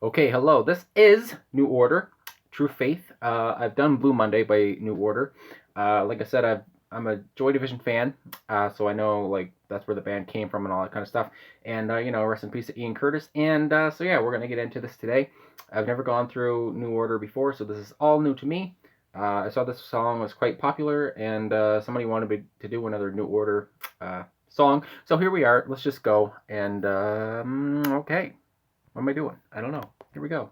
Okay, hello. This is New Order, True Faith. I've done Blue Monday by New Order. Like I said, I'm a Joy Division fan, so I know like that's where the band came from and all that kind of stuff. And rest in peace to Ian Curtis. And so yeah, we're gonna get into this today. I've never gone through New Order before, so this is all new to me. I saw this song was quite popular, and somebody wanted me to do another New Order song. So here we are. Let's just go. And okay. What am I doing? I don't know. Here we go.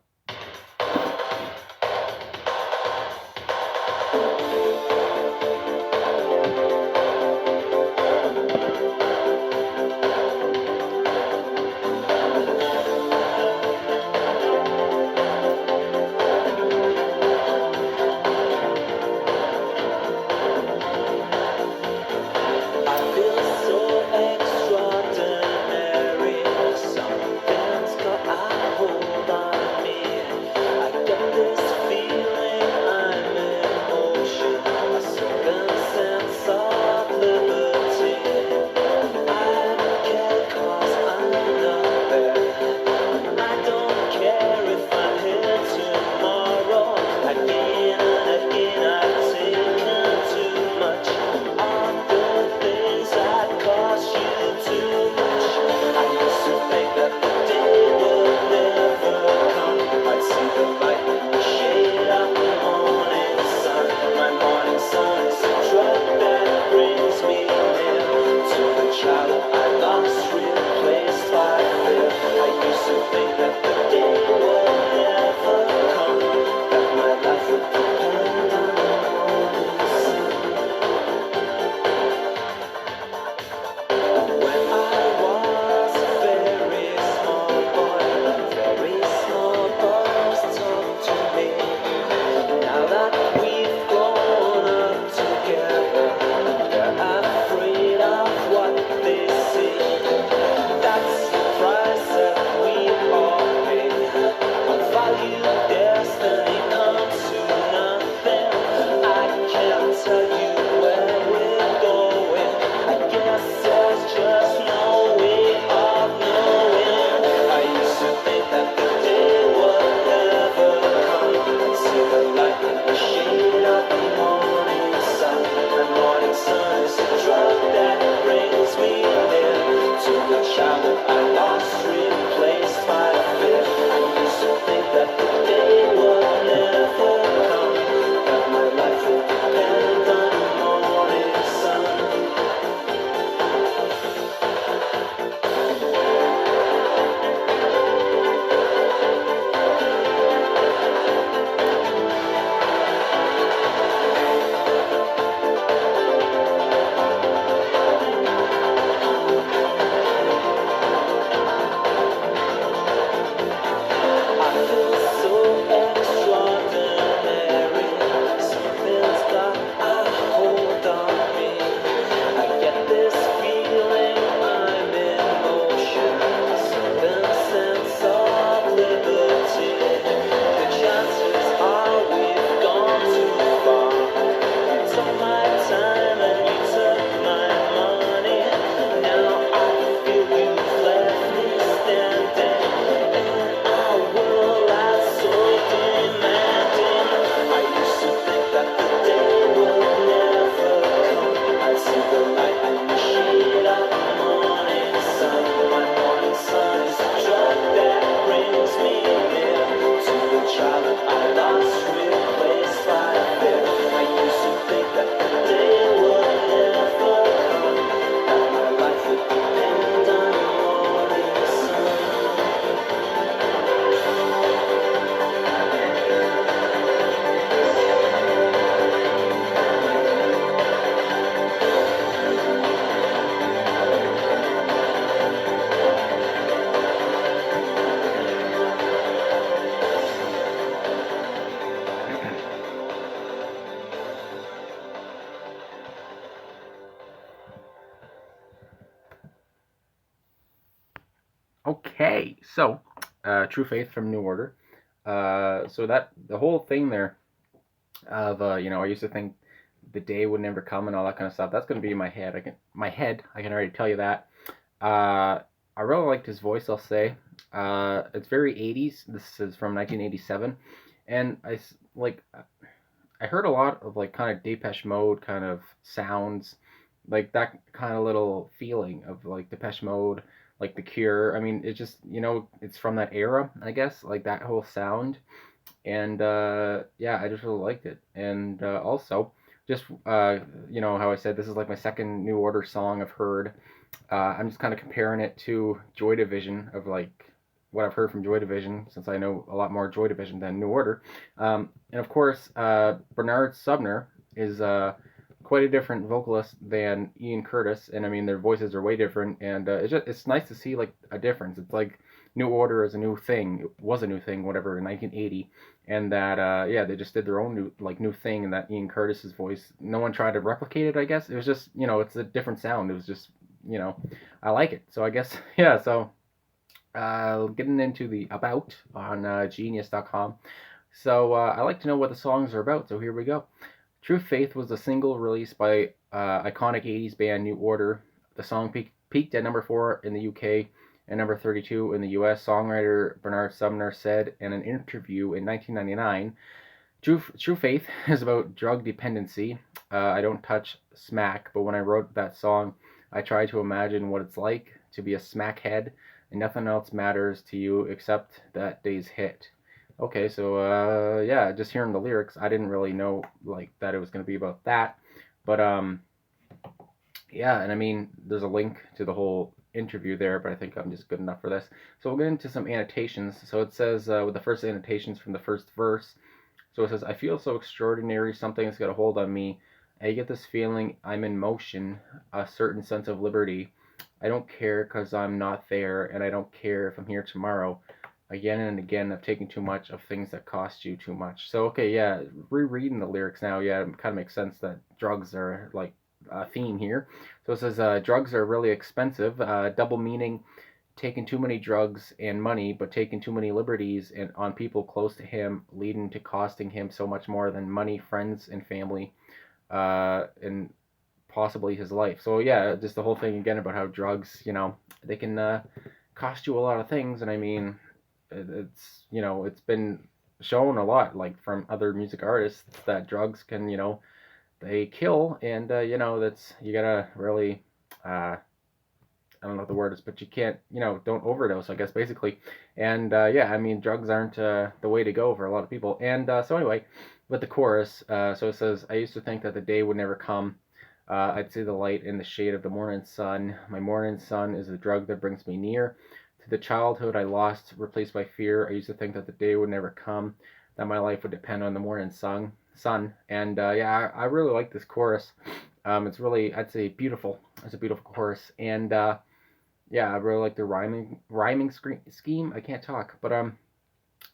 Okay, so True Faith from New Order. So that the whole thing there of I used to think the day would never come and all that kind of stuff. That's gonna be in my head. I can already tell you that. Uh, I really liked his voice. I'll say. It's very 80s. This is from 1987, and I heard a lot of like kind of Depeche Mode kind of sounds, like that kind of little feeling of like Depeche Mode, like The Cure. I mean, it just it's from that era, I guess, like that whole sound, and yeah, I just really liked it. And also, just how I said this is like my second New Order song I've heard. I'm just kind of comparing it to Joy Division of like what I've heard from Joy Division, since I know a lot more Joy Division than New Order. And of course, Bernard Sumner is quite a different vocalist than Ian Curtis, and I mean their voices are way different, and it's nice to see like a difference. It's like New Order is a new thing. It was a new thing, whatever, in 1980, and that yeah, they just did their own new thing, and that Ian Curtis's voice, no one tried to replicate it. I guess it was just it's a different sound. It was just you know, I like it. So I guess yeah. So getting into the about on Genius.com. So I like to know what the songs are about. So here we go. True Faith was a single released by iconic 80s band New Order. The song peaked at number 4 in the UK and number 32 in the US. Songwriter Bernard Sumner said in an interview in 1999, True Faith is about drug dependency. I don't touch smack, but when I wrote that song, I tried to imagine what it's like to be a smackhead and nothing else matters to you except that day's hit. Okay, so yeah, just hearing the lyrics, I didn't really know like that it was gonna be about that, but yeah, and I mean, there's a link to the whole interview there, but I think I'm just good enough for this. So we'll get into some annotations. So it says with the first annotations from the first verse. So it says, I feel so extraordinary, something's got a hold on me. I get this feeling I'm in motion, a certain sense of liberty. I don't care because I'm not there, and I don't care if I'm here tomorrow. Again and again, I've taken too much of things that cost you too much. So, okay, yeah, rereading the lyrics now, yeah, it kind of makes sense that drugs are like a theme here. So it says, drugs are really expensive, double meaning taking too many drugs and money, but taking too many liberties and on people close to him, leading to costing him so much more than money, friends, and family, and possibly his life. So yeah, just the whole thing again about how drugs, they can cost you a lot of things, and I mean, it's it's been shown a lot, like from other music artists, that drugs can they kill, and that's you gotta really. I don't know what the word is, but you can't, don't overdose, I guess, basically. And yeah, I mean, drugs aren't the way to go for a lot of people. And so anyway, with the chorus, so it says, I used to think that the day would never come. I'd see the light in the shade of the morning sun. My morning sun is the drug that brings me near to the childhood I lost, replaced by fear. I used to think that the day would never come, that my life would depend on the morning sun. And yeah, I really like this chorus. It's really, I'd say, beautiful. It's a beautiful chorus. And yeah, I really like the rhyming scheme. I can't talk, but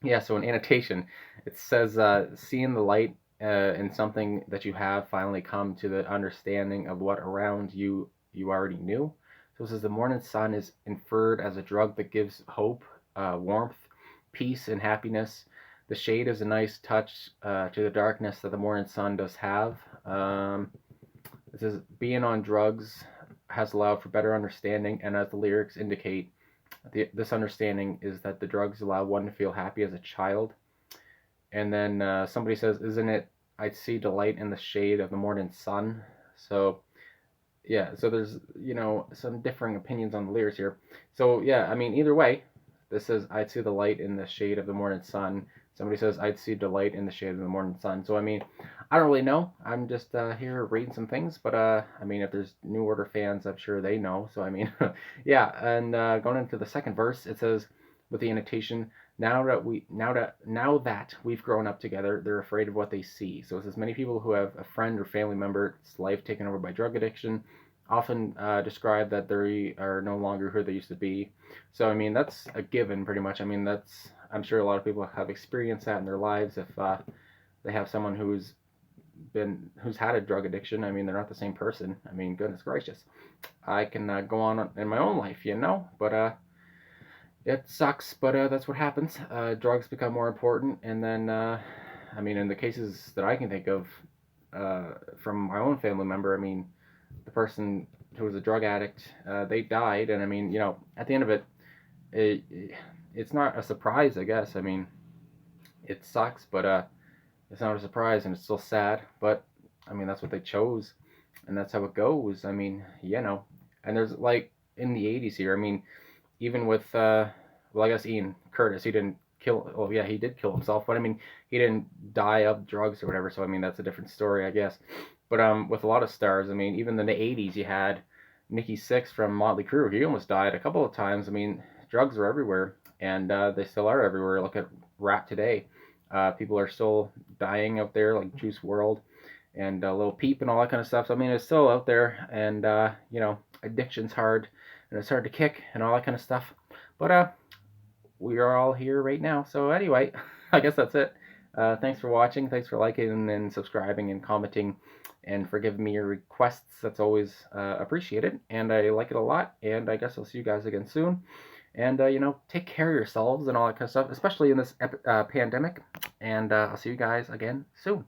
yeah. So in annotation, it says, "Seeing the light in something that you have finally come to the understanding of what around you already knew." So it says the morning sun is inferred as a drug that gives hope, warmth, peace, and happiness. The shade is a nice touch to the darkness that the morning sun does have. It says being on drugs has allowed for better understanding, and as the lyrics indicate, this understanding is that the drugs allow one to feel happy as a child. And then somebody says, "Isn't it? I'd see delight in the shade of the morning sun." So yeah, so there's some differing opinions on the lyrics here. So yeah, I mean either way, this says, "I'd see the light in the shade of the morning sun." Somebody says, "I'd see delight in the shade of the morning sun." So I mean, I don't really know. I'm just here reading some things, but I mean, if there's New Order fans, I'm sure they know. So I mean, yeah. And going into the second verse, it says with the annotation, now that we've grown up together, they're afraid of what they see. So it says many people who have a friend or family member's life taken over by drug addiction often describe that they are no longer who they used to be. So I mean, that's a given, pretty much. I mean, I'm sure a lot of people have experienced that in their lives if they have someone who's had a drug addiction. I mean, they're not the same person. I mean, goodness gracious. I can go on in my own life, but it sucks, but that's what happens. Drugs become more important, and then I mean, in the cases that I can think of from my own family member, I mean, the person who was a drug addict, they died, and I mean, at the end of it, it's not a surprise, I guess. I mean, it sucks, but it's not a surprise, and it's still sad. But I mean, that's what they chose, and that's how it goes. I mean, and there's like in the '80s here. I mean, even with well, I guess Ian Curtis, he didn't kill. Well, yeah, he did kill himself, but I mean, he didn't die of drugs or whatever. So I mean, that's a different story, I guess. But with a lot of stars, I mean, even in the '80s, you had Nikki Sixx from Motley Crue. He almost died a couple of times. I mean, drugs are everywhere, and they still are everywhere. Look at rap today. People are still dying out there, like Juice WRLD and Lil Peep and all that kind of stuff. So I mean, it's still out there, and addiction's hard, and it's hard to kick and all that kind of stuff. But we are all here right now. So anyway, I guess that's it. Thanks for watching. Thanks for liking and subscribing and commenting, and for giving me your requests. That's always appreciated, and I like it a lot. And I guess I'll see you guys again soon. And take care of yourselves and all that kind of stuff, especially in this pandemic. And I'll see you guys again soon.